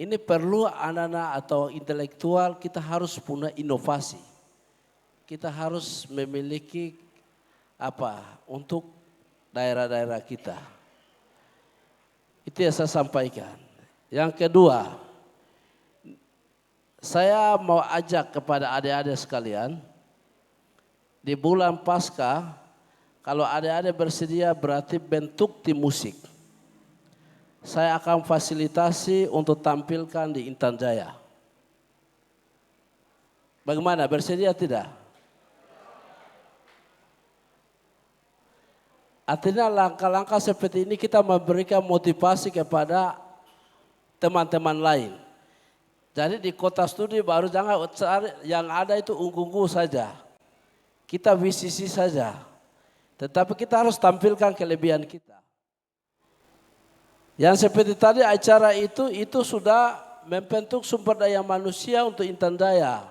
Ini perlu anak-anak atau intelektual kita harus punya inovasi. Kita harus memiliki untuk daerah-daerah kita. Itu yang saya sampaikan. Yang kedua, saya mau ajak kepada adik-adik sekalian, di bulan Paskah, kalau adik-adik bersedia berarti bentuk tim musik. Saya akan fasilitasi untuk tampilkan di Intan Jaya. Bagaimana, bersedia tidak? Artinya langkah-langkah seperti ini kita memberikan motivasi kepada teman-teman lain. Jadi di kota studi baru jangan cari yang ada itu unggu-unggu saja. Kita VCC saja. Tetapi kita harus tampilkan kelebihan kita. Yang seperti tadi acara itu sudah membentuk sumber daya manusia untuk Intan Jaya.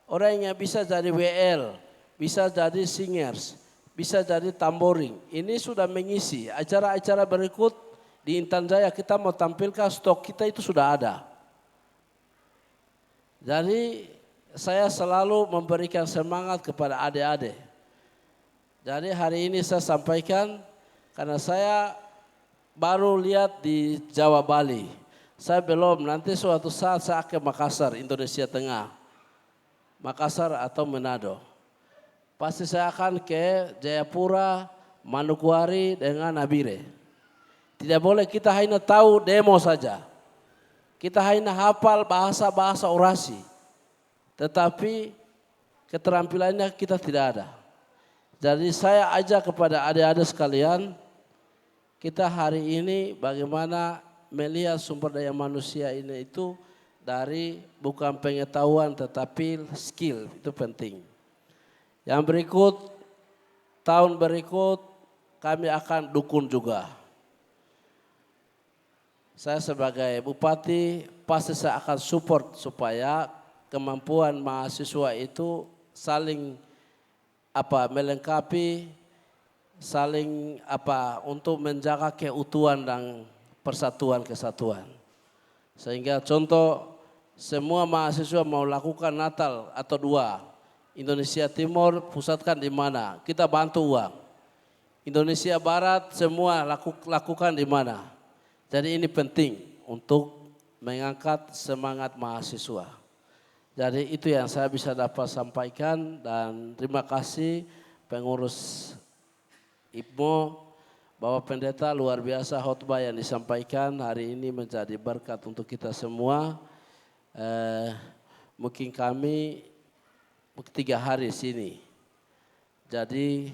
Orang yang bisa jadi WL, bisa jadi singers, bisa jadi tamboring. Ini sudah mengisi acara-acara berikut di Intan Jaya kita mau tampilkan stok kita itu sudah ada. Jadi saya selalu memberikan semangat kepada adik-adik. Jadi hari ini saya sampaikan karena saya baru lihat di Jawa Bali. Saya belum, nanti suatu saat saya ke Makassar, Indonesia Tengah. Makassar atau Manado. Pasti saya akan ke Jayapura, Manokwari dengan Nabire. Tidak boleh kita hanya tahu demo saja. Kita hanya hafal bahasa-bahasa orasi. Tetapi keterampilannya kita tidak ada. Jadi saya ajak kepada adik-adik sekalian, kita hari ini bagaimana melihat sumber daya manusia ini itu dari bukan pengetahuan tetapi skill, itu penting. Yang berikut, tahun berikut kami akan dukung juga. Saya sebagai bupati pasti saya akan support supaya kemampuan mahasiswa itu saling melengkapi, saling untuk menjaga keutuhan dan persatuan kesatuan. Sehingga contoh semua mahasiswa mau lakukan Natal atau 2, Indonesia Timur pusatkan di mana, kita bantu uang. Indonesia Barat semua lakukan di mana. Jadi ini penting untuk mengangkat semangat mahasiswa. Jadi itu yang saya bisa dapat sampaikan dan terima kasih pengurus IPMO, Bapak Pendeta luar biasa khotbah yang disampaikan hari ini menjadi berkat untuk kita semua. Mungkin kami 3 hari sini. Jadi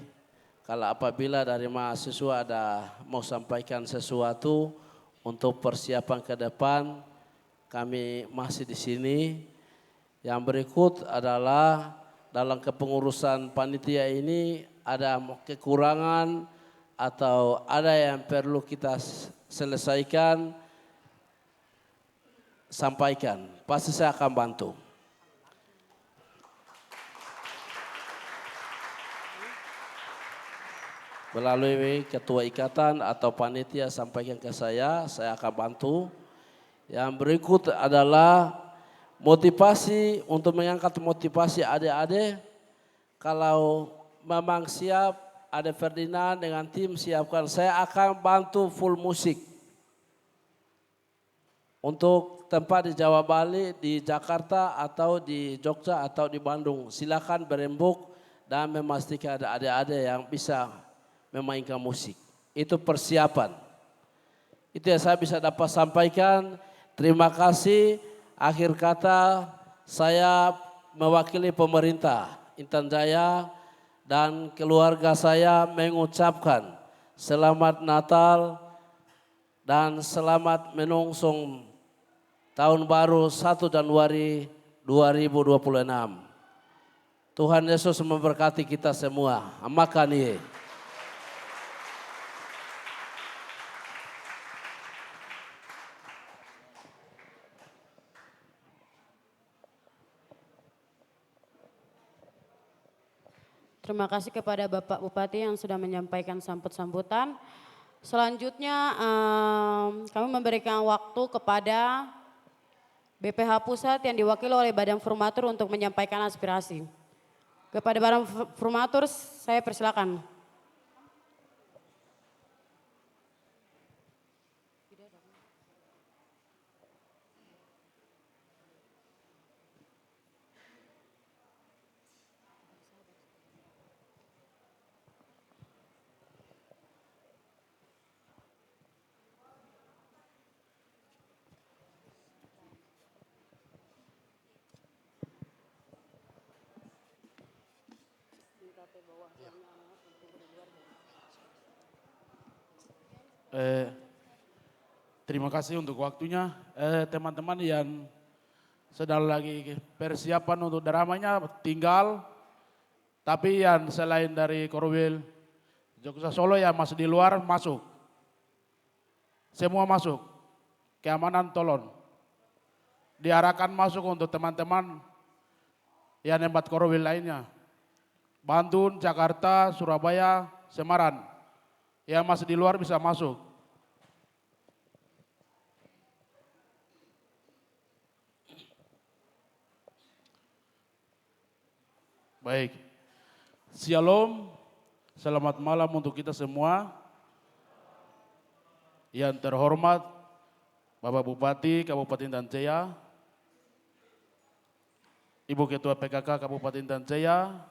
kalau apabila dari mahasiswa ada mau sampaikan sesuatu untuk persiapan ke depan, kami masih di sini. Yang berikut adalah dalam kepengurusan panitia ini ada kekurangan atau ada yang perlu kita selesaikan, sampaikan. Pasti saya akan bantu. Melalui ketua ikatan atau panitia sampaikan ke saya akan bantu. Yang berikut adalah motivasi untuk mengangkat motivasi adik-adik. Kalau memang siap, ada Ferdinand dengan tim siapkan, saya akan bantu full musik. Untuk tempat di Jawa Bali, di Jakarta atau di Jogja atau di Bandung, silakan berembuk dan memastikan ada adik-adik yang bisa memainkan musik. Itu persiapan. Itu yang saya bisa dapat sampaikan. Terima kasih. Akhir kata saya mewakili pemerintah Intan Jaya dan keluarga saya mengucapkan selamat Natal dan selamat menyongsong tahun baru 1 Januari 2026. Tuhan Yesus memberkati kita semua. Makan ye. Terima kasih kepada Bapak Bupati yang sudah menyampaikan sambutan. Selanjutnya kami memberikan waktu kepada BPH Pusat yang diwakili oleh Badan Formatur untuk menyampaikan aspirasi. Kepada Badan Formatur saya persilakan. Terima kasih untuk waktunya. Teman-teman yang sedang lagi persiapan untuk dramanya tinggal, tapi yang selain dari Korwil Jogja Solo yang masih di luar masuk. Semua masuk. Keamanan tolong. Diarahkan masuk untuk teman-teman yang tempat Korwil lainnya. Bandung, Jakarta, Surabaya, Semarang. Yang masih di luar bisa masuk. Baik, Shalom, selamat malam untuk kita semua. Yang terhormat Bapak Bupati Kabupaten Danjaya, Ibu Ketua PKK Kabupaten Danjaya,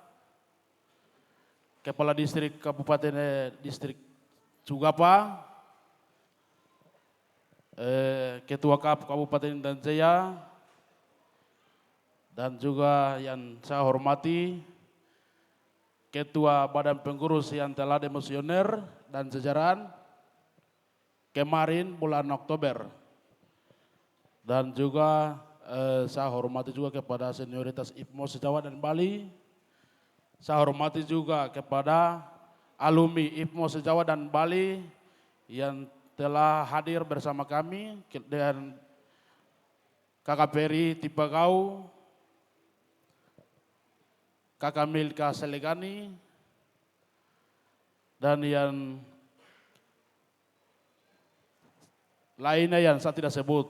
Kepala Distrik Kabupaten Distrik Sugapa, Ketua KAP Kabupaten Danjaya, dan juga yang saya hormati Ketua Badan Pengurus yang telah demosioner dan jajaran kemarin bulan Oktober. Dan juga saya hormati juga kepada senioritas IPMO Sejawa dan Bali. Saya hormati juga kepada alumni IPMO Sejawa dan Bali yang telah hadir bersama kami dan Kakak Peri Tipagau, Kakak Milka Selegani, dan yang lainnya yang saya tidak sebut.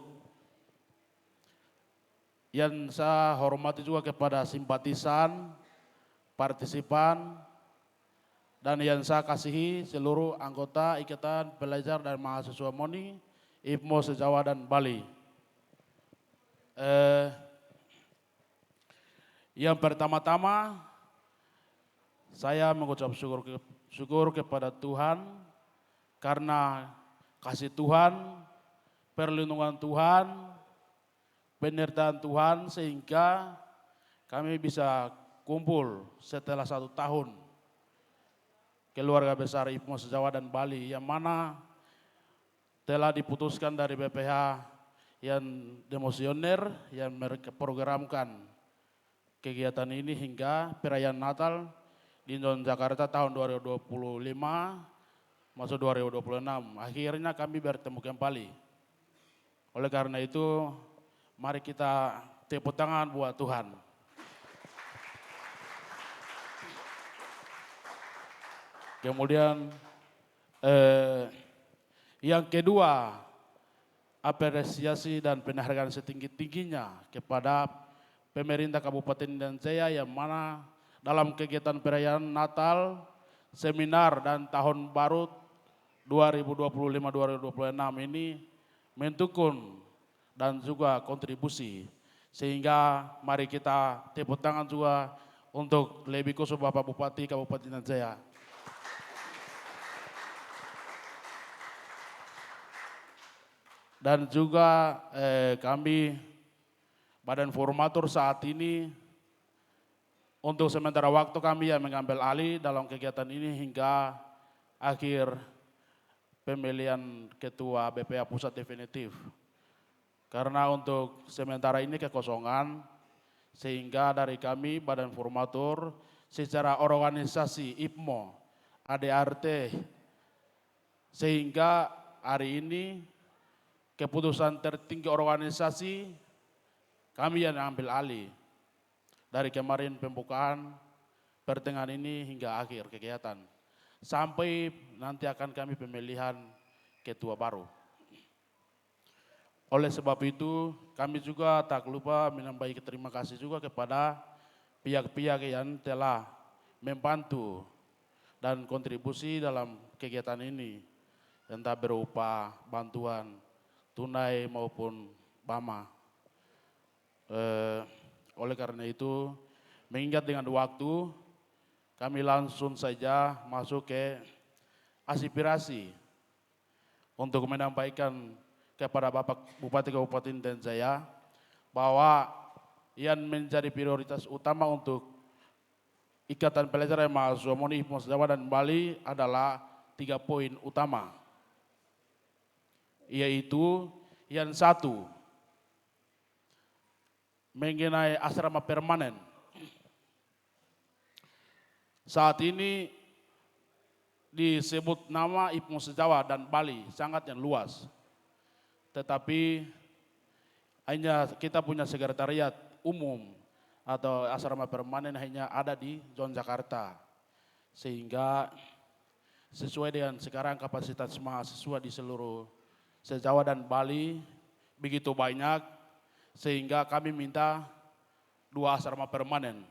Yang saya hormati juga kepada simpatisan, partisipan, dan yang saya kasihi seluruh anggota Ikatan Pelajar dan Mahasiswa MONI, IPMO Sejawa dan Bali. Yang pertama-tama saya mengucap syukur kepada Tuhan karena kasih Tuhan, perlindungan Tuhan, penyertaan Tuhan sehingga kami bisa kumpul setelah 1 tahun keluarga besar IPMO Sejawa dan Bali yang mana telah diputuskan dari BPH yang demosioner yang programkan kegiatan ini hingga perayaan Natal di Jakarta tahun 2025 masuk 2026. Akhirnya kami bertemu kembali. Oleh karena itu, mari kita tepuk tangan buat Tuhan. Kemudian yang kedua, apresiasi dan penghargaan setinggi-tingginya kepada pemerintah Kabupaten Danjaya yang mana dalam kegiatan perayaan Natal, seminar dan tahun baru 2025-2026 ini mendukung dan juga kontribusi. Sehingga mari kita tepuk tangan juga untuk lebih khusus Bapak Bupati Kabupaten Danjaya. Dan juga kami Badan Formatur saat ini untuk sementara waktu kami yang mengambil alih dalam kegiatan ini hingga akhir pemilihan ketua BPH Pusat definitif. Karena untuk sementara ini kekosongan sehingga dari kami Badan Formatur secara organisasi IPMO, ADRT sehingga hari ini keputusan tertinggi organisasi kami yang ambil alih dari kemarin pembukaan pertengahan ini hingga akhir kegiatan. Sampai nanti akan kami pemilihan ketua baru. Oleh sebab itu, kami juga tak lupa menyampaikan terima kasih juga kepada pihak-pihak yang telah membantu dan kontribusi dalam kegiatan ini, entah berupa bantuan tunai maupun BAMA. Oleh karena itu, mengingat dengan waktu, kami langsung saja masuk ke aspirasi untuk menyampaikan kepada Bapak Bupati Kabupaten Intan Jaya bahwa yang menjadi prioritas utama untuk Ikatan Pelajar Mahasiswa MUN IPMO Jawa dan Bali adalah 3 poin utama, yaitu yang satu, mengenai asrama permanen. Saat ini disebut nama IPMO Jawa dan Bali sangat yang luas, tetapi hanya kita punya sekretariat umum atau asrama permanen hanya ada di Yogyakarta, sehingga sesuai dengan sekarang kapasitas mahasiswa di seluruh se-Jawa dan Bali begitu banyak, sehingga kami minta 2 asrama permanen.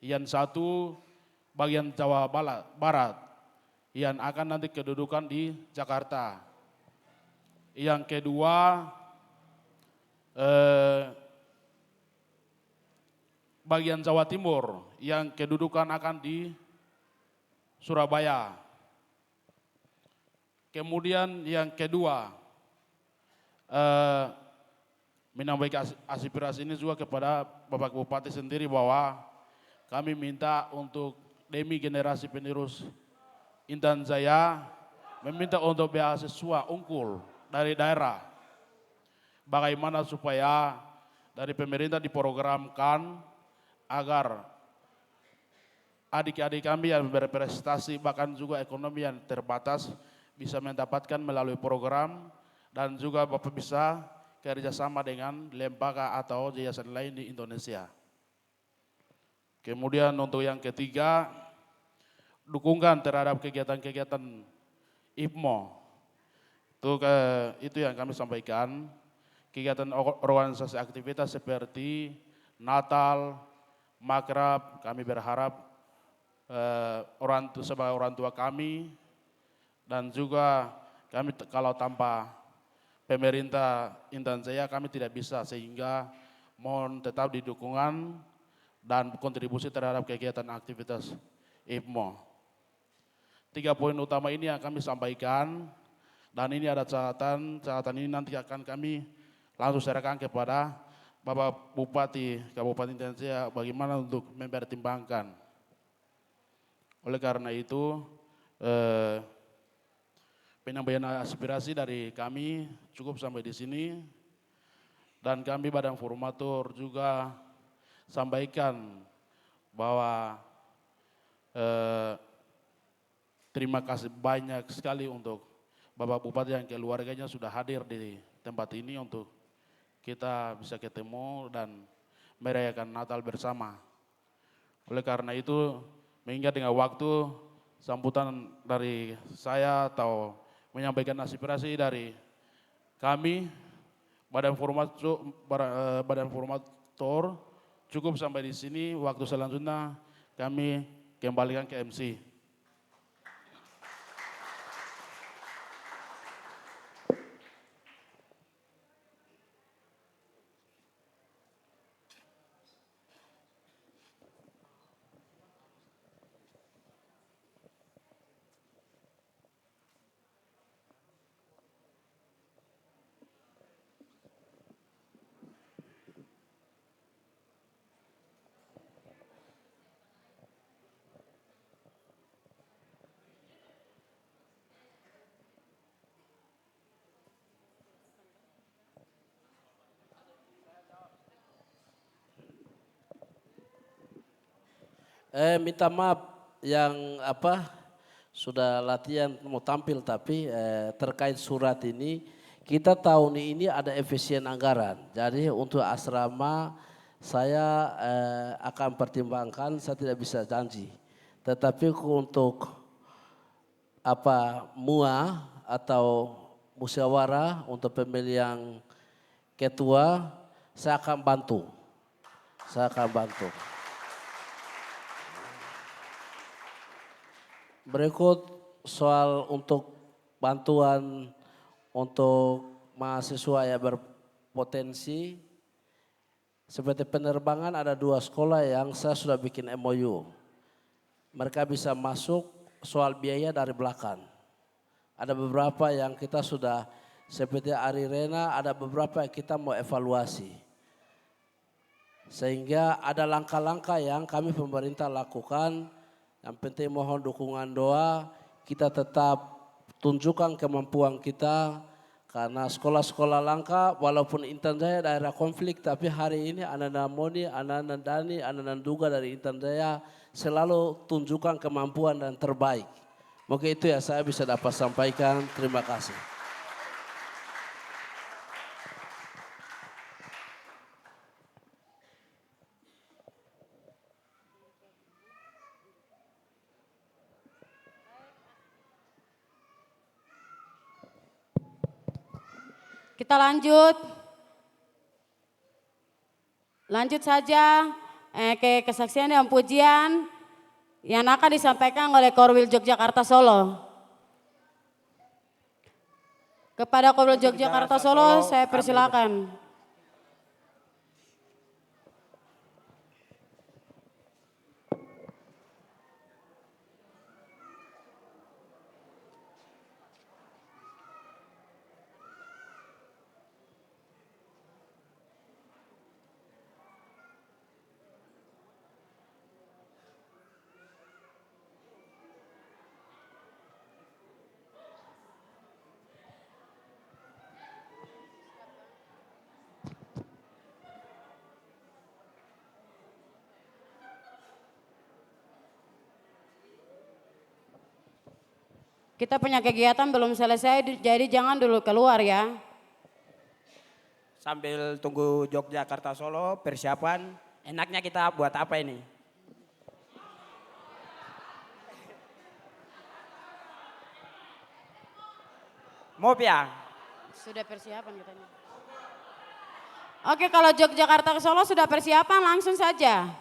Yang satu bagian Jawa Barat yang akan nanti kedudukan di Jakarta. Yang kedua bagian Jawa Timur yang kedudukan akan di Surabaya. Kemudian yang kedua, menyampaikan aspirasi ini juga kepada Bapak Bupati sendiri bahwa kami minta untuk demi generasi penerus Intan Jaya, meminta untuk beasiswa unggul dari daerah. Bagaimana supaya dari pemerintah diprogramkan agar adik-adik kami yang berprestasi bahkan juga ekonomi yang terbatas bisa mendapatkan melalui program, dan juga Bapak bisa kerjasama dengan lembaga atau yayasan lain di Indonesia. Kemudian untuk yang ketiga, dukungan terhadap kegiatan-kegiatan IPMO. Itu yang kami sampaikan. Kegiatan organisasi aktivitas seperti Natal, Makrab, kami berharap sebagai orang tua kami, dan juga kami kalau tanpa pemerintah Intan Jaya kami tidak bisa, sehingga mohon tetap didukungan dan kontribusi terhadap kegiatan aktivitas IPMO. 3 poin utama ini yang kami sampaikan, dan ini ada catatan ini nanti akan kami langsung serahkan kepada Bapak Bupati Kabupaten Intan Jaya bagaimana untuk mempertimbangkan. Oleh karena itu, penyampaian aspirasi dari kami cukup sampai di sini, dan kami Badan Formatur juga sampaikan bahwa terima kasih banyak sekali untuk Bapak Bupati yang keluarganya sudah hadir di tempat ini untuk kita bisa ketemu dan merayakan Natal bersama. Oleh karena itu, mengingat dengan waktu, sambutan dari saya atau menyampaikan aspirasi dari kami Badan Formatur cukup sampai di sini. Waktu selanjutnya kami kembalikan ke MC. Minta maaf yang sudah latihan mau tampil, tapi terkait surat ini kita tahun ini ada efisien anggaran. Jadi untuk asrama saya akan pertimbangkan, saya tidak bisa janji. Tetapi untuk MUA atau musyawarah untuk pemilihan ketua, saya akan bantu. Saya akan bantu. Berikut soal untuk bantuan untuk mahasiswa yang berpotensi. Seperti penerbangan ada 2 sekolah yang saya sudah bikin MOU. Mereka bisa masuk, soal biaya dari belakang. Ada beberapa yang kita sudah seperti Ari Rena, ada beberapa yang kita mau evaluasi. Sehingga ada langkah-langkah yang kami pemerintah lakukan. Yang penting mohon dukungan doa, kita tetap tunjukkan kemampuan kita. Karena sekolah-sekolah langka walaupun Intan Jaya daerah konflik, tapi hari ini anak-anak Moni, anak-anak Dani, anak-anak Duga dari Intan Jaya selalu tunjukkan kemampuan dan terbaik. Mungkin itu ya saya bisa dapat sampaikan. Terima kasih. Kita lanjut. Lanjut saja ke kesaksian dan pujian yang akan disampaikan oleh Korwil Yogyakarta Solo. Kepada Korwil Yogyakarta Solo saya persilakan. Kita punya kegiatan belum selesai, jadi jangan dulu keluar ya. Sambil tunggu Yogyakarta Solo persiapan, enaknya kita buat apa ini? Mau ya? Sudah persiapan katanya. Oke, kalau Yogyakarta ke Solo sudah persiapan langsung saja.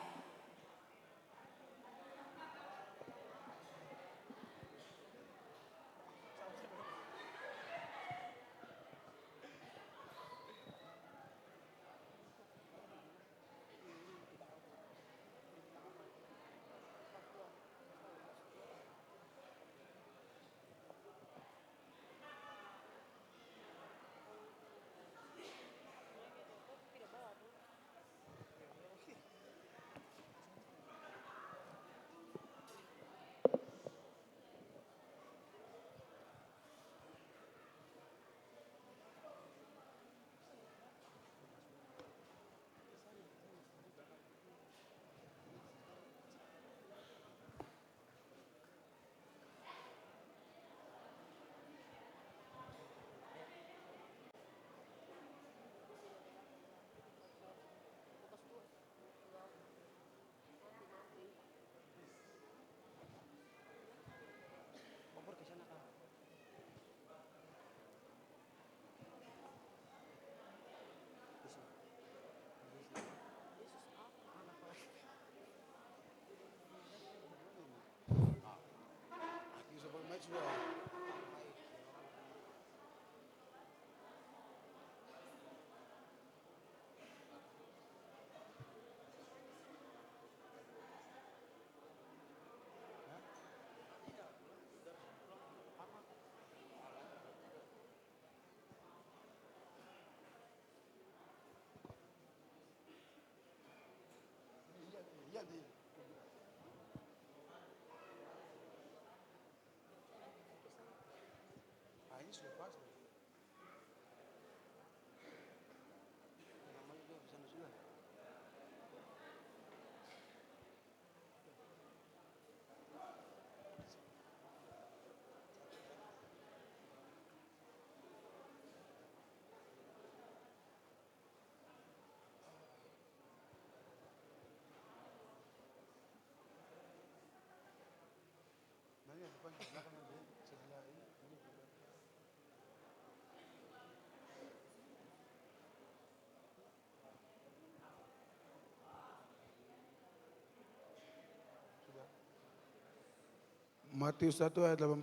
Matius 1 ayat 18.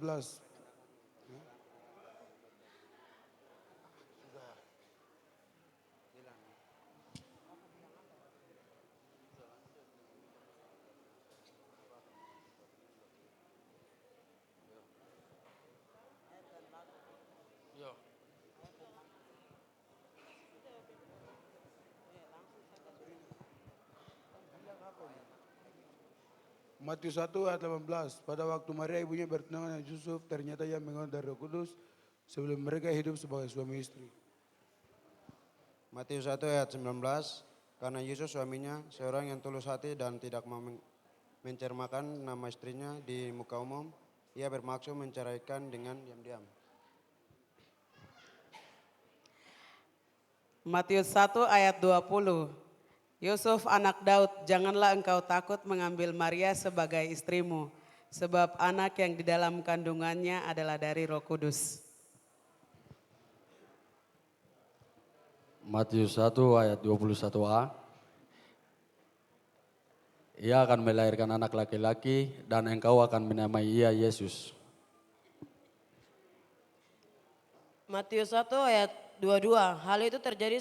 Matius 1 ayat 18. Pada waktu Maria ibunya bertunangan dengan Yusuf, ternyata ia mengandung dari Roh Kudus sebelum mereka hidup sebagai suami istri. Matius 1 ayat 19, karena Yusuf suaminya seorang yang tulus hati dan tidak mau mencermakan nama istrinya di muka umum, ia bermaksud menceraikan dengan diam-diam. Matius 1 ayat 20. Yusuf anak Daud, janganlah engkau takut mengambil Maria sebagai istrimu, sebab anak yang di dalam kandungannya adalah dari Roh Kudus. Matius 1 ayat 21a. Ia akan melahirkan anak laki-laki dan engkau akan menamai ia Yesus. Matius 1 ayat 22. Hal itu terjadi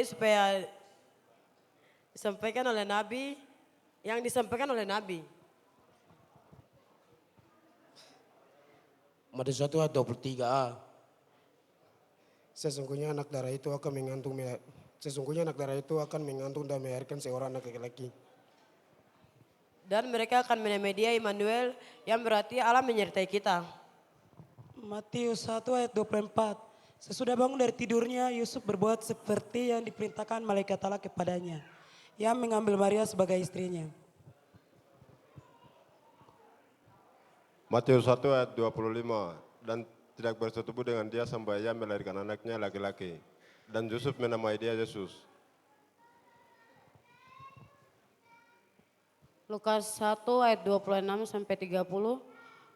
supaya disampaikan oleh nabi, yang disampaikan oleh nabi. Matius 1 ayat 23a. Sesungguhnya anak darah itu akan mengandung dan melahirkan seorang anak laki-laki. Dan mereka akan menamai dia Immanuel, yang berarti Allah menyertai kita. Matius 1 ayat 24. Sesudah bangun dari tidurnya, Yusuf berbuat seperti yang diperintahkan malaikat Allah kepadanya. Ia mengambil Maria sebagai istrinya. Matius 1 ayat 25, dan tidak bersetubuh dengan dia sampai ia melahirkan anaknya laki-laki. Dan Yusuf menamai dia Yesus. Lukas 1 ayat 26 sampai 30.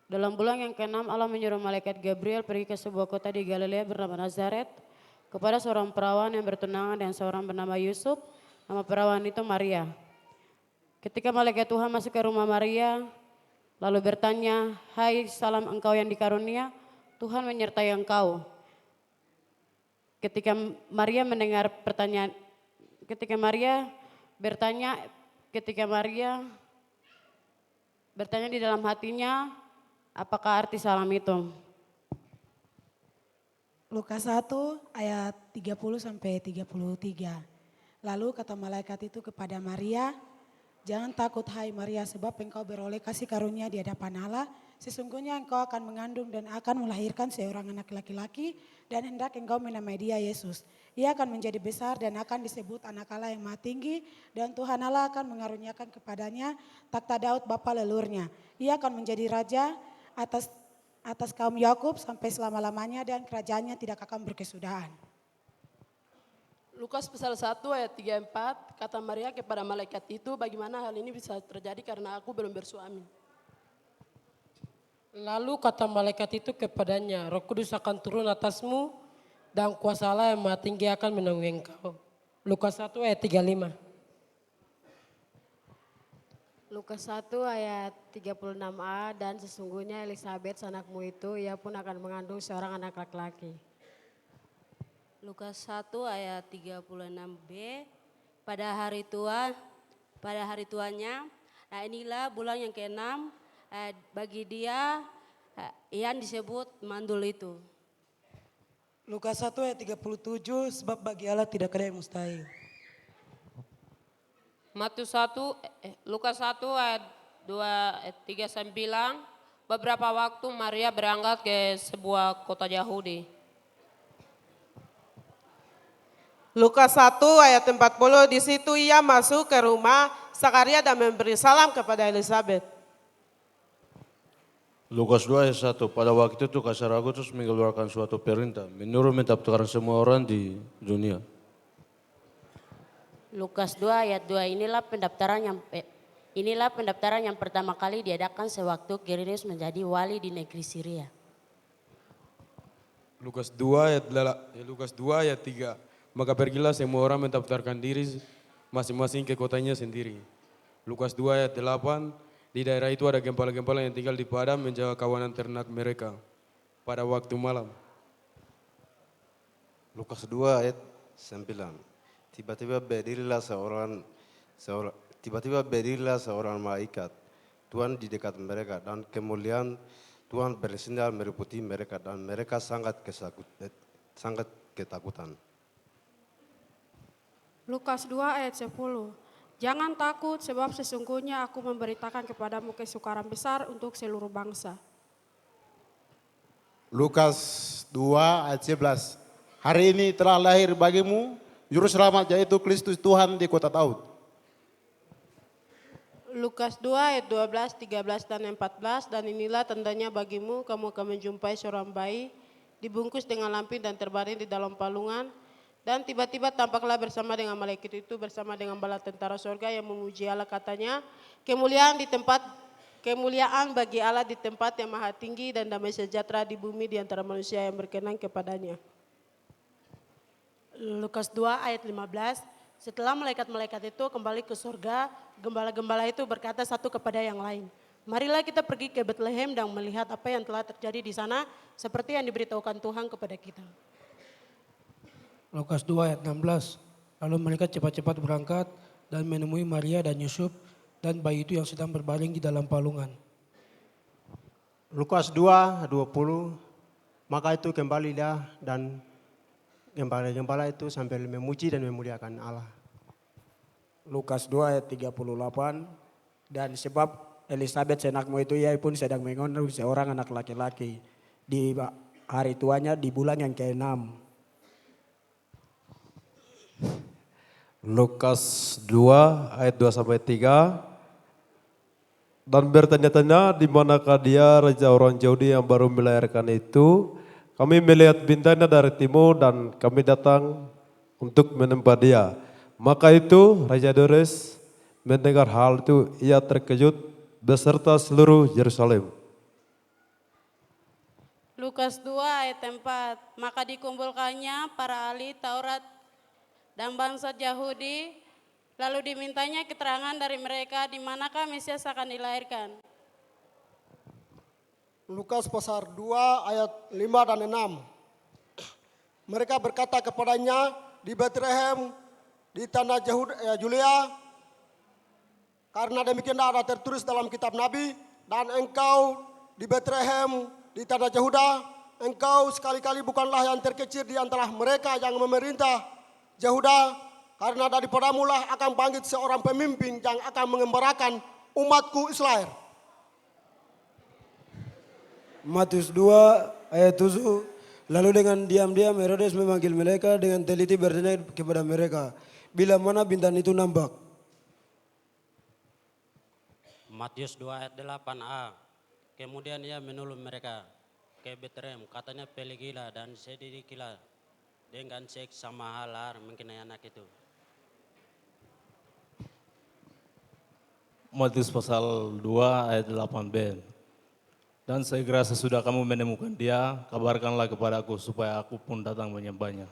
Dalam bulan yang ke-6 Allah menyuruh malaikat Gabriel pergi ke sebuah kota di Galilea bernama Nazaret kepada seorang perawan yang bertunangan dengan seorang bernama Yusuf. Nama perawan itu Maria. Ketika malaikat Tuhan masuk ke rumah Maria lalu bertanya, "Hai salam engkau yang dikarunia, Tuhan menyertai engkau." Ketika Maria bertanya di dalam hatinya, apakah arti salam itu? Lukas 1 ayat 30 sampai 33. Lalu kata malaikat itu kepada Maria, "Jangan takut hai Maria, sebab engkau beroleh kasih karunia di hadapan Allah. Sesungguhnya engkau akan mengandung dan akan melahirkan seorang anak laki-laki dan hendak engkau menamai dia Yesus. Ia akan menjadi besar dan akan disebut anak Allah yang Maha Tinggi, dan Tuhan Allah akan mengaruniakan kepadanya takhta Daud bapa leluhurnya. Ia akan menjadi raja atas kaum Yakub sampai selama-lamanya, dan kerajaannya tidak akan berkesudahan." Lukas pasal 1 ayat 34, kata Maria kepada malaikat itu, "Bagaimana hal ini bisa terjadi karena aku belum bersuami?" Lalu kata malaikat itu kepadanya, "Roh Kudus akan turun atasmu dan kuasa Allah yang Maha Tinggi akan menaungi engkau." Lukas 1 ayat 35. Lukas 1 ayat 36a, dan sesungguhnya Elisabet anakmu itu, ia pun akan mengandung seorang anak laki-laki. Lukas 1 ayat 36b, pada hari tuanya, nah inilah bulan yang ke-6, bagi dia yang disebut mandul itu. Lukas 1 ayat 37, sebab bagi Allah tidak ada yang mustahil. Lukas 1 ayat 39, beberapa waktu Maria berangkat ke sebuah kota Yahudi. Lukas 1 ayat 40, di situ ia masuk ke rumah Sakaria dan memberi salam kepada Elisabet. Lukas 2 ayat 1, pada waktu itu Kaisar Agustus mengeluarkan suatu perintah menyuruh mendaftarkan semua orang di dunia. Lukas 2 ayat 2, inilah pendaftaran yang pertama kali diadakan sewaktu Quirinius menjadi wali di negeri Syria. Lukas 2 ayat 3, maka pergilah semua orang mendaftarkan diri masing-masing ke kotanya sendiri. Lukas 2 ayat 8, Di daerah itu ada gembala-gembala yang tinggal di padang menjaga kawanan ternak mereka pada waktu malam. Lukas 2 ayat 9. Tiba-tiba berdirilah seorang malaikat Tuhan di dekat mereka dan kemuliaan Tuhan bersinar meliputi mereka dan mereka sangat ketakutan. Lukas 2 ayat 10. Jangan takut sebab sesungguhnya aku memberitakan kepadamu kesukaran besar untuk seluruh bangsa. Lukas 2 ayat 11. Hari ini telah lahir bagimu Juru Selamat yaitu Kristus Tuhan di kota Daud. Lukas 2 ayat 12, 13 dan 14. Dan inilah tandanya bagimu, kamu akan menjumpai seorang bayi dibungkus dengan lampin dan terbaring di dalam palungan. Dan tiba-tiba tampaklah bersama dengan malaikat itu bersama dengan bala tentara sorga yang memuji Allah, katanya, kemuliaan bagi Allah di tempat yang maha tinggi dan damai sejahtera di bumi di antara manusia yang berkenan kepadanya. Lukas 2 ayat 15. Setelah malaikat-malaikat itu kembali ke surga, gembala-gembala itu berkata satu kepada yang lain, marilah kita pergi ke Bethlehem dan melihat apa yang telah terjadi di sana seperti yang diberitahukan Tuhan kepada kita. Lukas 2 ayat 16. Lalu mereka cepat-cepat berangkat dan menemui Maria dan Yusuf dan bayi itu yang sedang berbaring di dalam palungan. Lukas 2 20. Maka itu kembalilah dan gembala-gembala itu sambil memuji dan memuliakan Allah. Lukas 2 ayat 38. Dan sebab Elisabet senakmu itu ia pun sedang mengandung seorang anak laki-laki di hari tuanya di bulan yang ke-6. Lukas 2 ayat 2-3. Dan bertanya-tanya di manakah dia raja orang Yahudi yang baru melahirkan itu. Kami melihat bintangnya dari timur dan kami datang untuk menyembah dia. Maka itu Raja Herodes mendengar hal itu, ia terkejut beserta seluruh Yerusalem. Lukas 2 ayat 4. Maka dikumpulkannya para ahli Taurat dan bangsa Yahudi, lalu dimintanya keterangan dari mereka di manakah Mesias akan dilahirkan. Lukas pasal 2 ayat 5 dan 6. Mereka berkata kepadanya, di Bethlehem di tanah Judea, karena demikian ada tertulis dalam kitab Nabi, dan engkau di Bethlehem di tanah Yehuda, engkau sekali-kali bukanlah yang terkecil di antara mereka yang memerintah Yehuda, karena daripadamu lah akan bangkit seorang pemimpin yang akan mengembarakan umatku Israel. Matius 2 ayat 7. Lalu dengan diam-diam Herodes memanggil mereka dengan teliti bertanya kepada mereka, bila mana bintang itu nampak. Matius 2 ayat 8a. Kemudian ia menolong mereka ke Bethlehem, katanya pergilah dan selidikilah dengan seksama hal mengenai anak itu. Matius pasal 2 ayat 8b. Dan segera sesudah kamu menemukan dia, kabarkanlah kepadaku supaya aku pun datang menyembahnya.